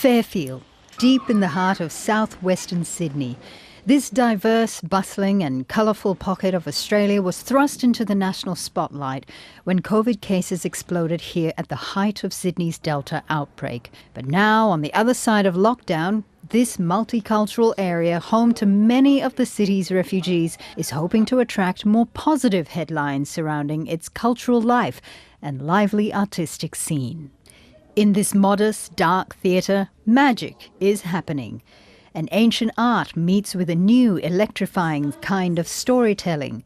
Fairfield, deep in the heart of southwestern Sydney. This diverse, bustling and colourful pocket of Australia was thrust into the national spotlight when COVID cases exploded here at the height of Sydney's Delta outbreak. But now, on the other side of lockdown, this multicultural area, home to many of the city's refugees, is hoping to attract more positive headlines surrounding its cultural life and lively artistic scene. In this modest, dark theatre, magic is happening. An ancient art meets with a new, electrifying kind of storytelling.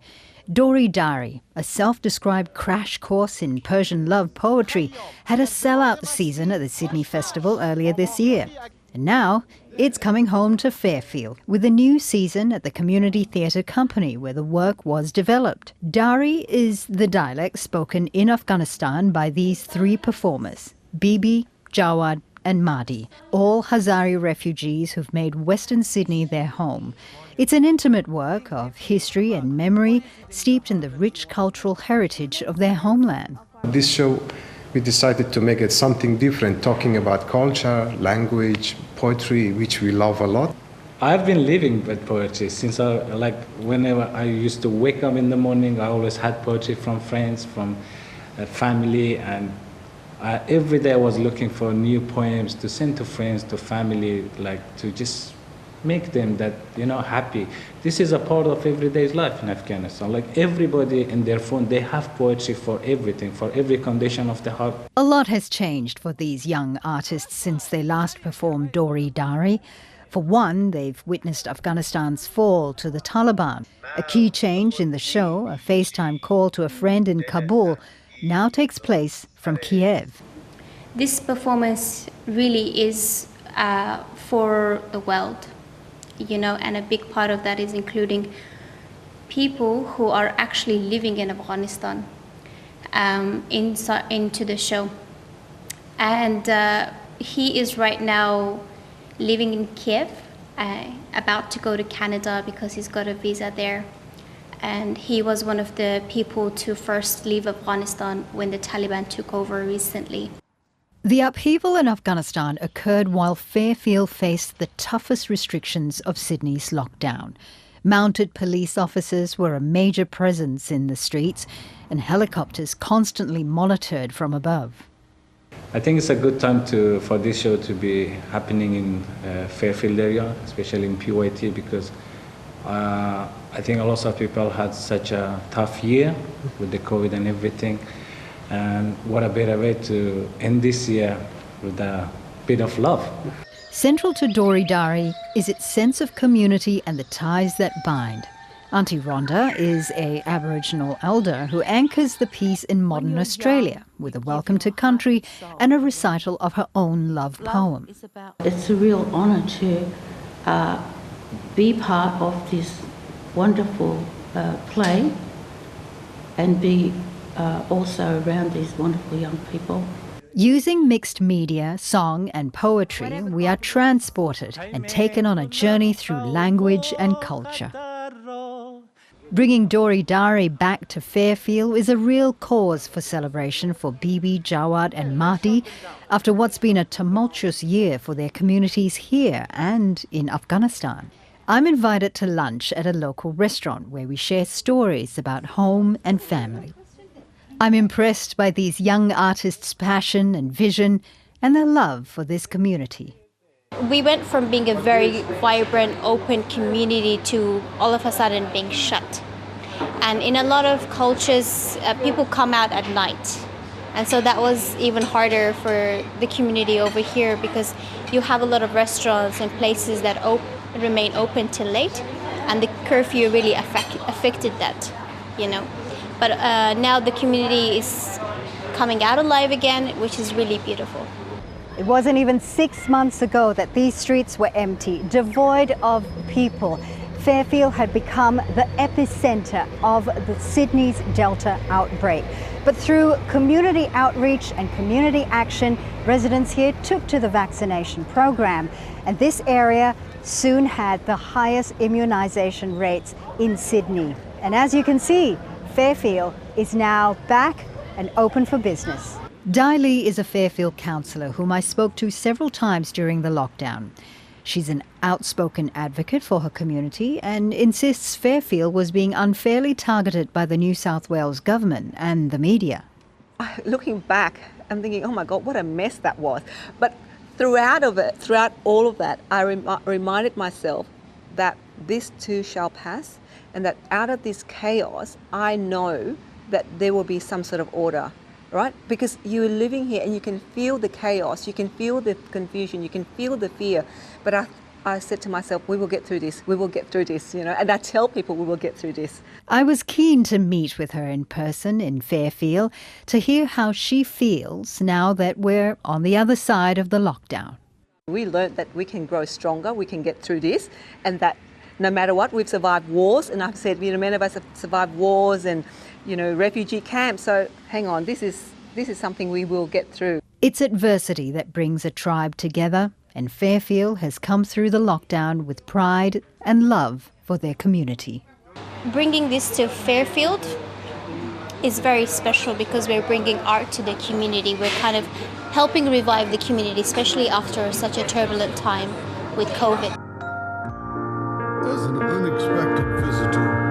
Dori Dari, a self-described crash course in Persian love poetry, had a sellout season at the Sydney Festival earlier this year. And now it's coming home to Fairfield with a new season at the Community Theatre Company where the work was developed. Dari is the dialect spoken in Afghanistan by these three performers, Bibi, Jawad and Mahdi, all Hazari refugees who've made Western Sydney their home. It's an intimate work of history and memory steeped in the rich cultural heritage of their homeland. This show, we decided to make it something different, talking about culture, language, poetry, which we love a lot. I've been living with poetry since whenever I used to wake up in the morning, I always had poetry from friends, from family, and every day I was looking for new poems to send to friends, to family, to just make them happy. This is a part of everyday's life in Afghanistan. Everybody in their phone, they have poetry for everything, for every condition of the heart. A lot has changed for these young artists since they last performed Dori Dari. For one, they've witnessed Afghanistan's fall to the Taliban. A key change in the show, a FaceTime call to a friend in Kabul, now takes place from Kiev. This performance really is for the world, and a big part of that is including people who are actually living in Afghanistan into the show. And he is right now living in Kiev, about to go to Canada because he's got a visa there. And he was one of the people to first leave Afghanistan when the Taliban took over recently. The upheaval in Afghanistan occurred while Fairfield faced the toughest restrictions of Sydney's lockdown. Mounted police officers were a major presence in the streets, and helicopters constantly monitored from above. I think it's a good time for this show to be happening in Fairfield area, especially in PYT, because I think a lot of people had such a tough year with the COVID and everything. And what a better way to end this year with a bit of love. Central to Dori Dari is its sense of community and the ties that bind. Auntie Rhonda is an Aboriginal elder who anchors the piece in modern Australia with a welcome to country and a recital of her own love poem. It's a real honour to be part of this wonderful play and be also around these wonderful young people. Using mixed media, song and poetry, we are transported and taken on a journey through language and culture. Bringing Dori Dari back to Fairfield is a real cause for celebration for Bibi, Jawad and Mahdi after what's been a tumultuous year for their communities here and in Afghanistan. I'm invited to lunch at a local restaurant where we share stories about home and family. I'm impressed by these young artists' passion and vision and their love for this community. We went from being a very vibrant, open community to all of a sudden being shut. And in a lot of cultures, people come out at night. And so that was even harder for the community over here because you have a lot of restaurants and places that remain open till late. And the curfew really affected that, But now the community is coming out alive again, which is really beautiful. It wasn't even 6 months ago that these streets were empty, devoid of people. Fairfield had become the epicentre of the Sydney's Delta outbreak. But through community outreach and community action, residents here took to the vaccination program. And this area soon had the highest immunisation rates in Sydney. And as you can see, Fairfield is now back and open for business. Daili is a Fairfield councillor whom I spoke to several times during the lockdown. She's an outspoken advocate for her community and insists Fairfield was being unfairly targeted by the New South Wales government and the media. Looking back, I'm thinking, oh my God, what a mess that was. But throughout all of that, I reminded myself that this too shall pass, and that out of this chaos, I know that there will be some sort of order, right? Because you're living here and you can feel the chaos, you can feel the confusion, you can feel the fear. But I said to myself, we will get through this, and I tell people we will get through this. I was keen to meet with her in person in Fairfield to hear how she feels now that we're on the other side of the lockdown. We learnt that we can grow stronger, we can get through this, and that no matter what, we've survived wars, and I've said, many of us have survived wars and, refugee camps, so hang on, this is something we will get through. It's adversity that brings a tribe together, and Fairfield has come through the lockdown with pride and love for their community. Bringing this to Fairfield is very special because we're bringing art to the community. We're kind of helping revive the community, especially after such a turbulent time with COVID. As an unexpected visitor,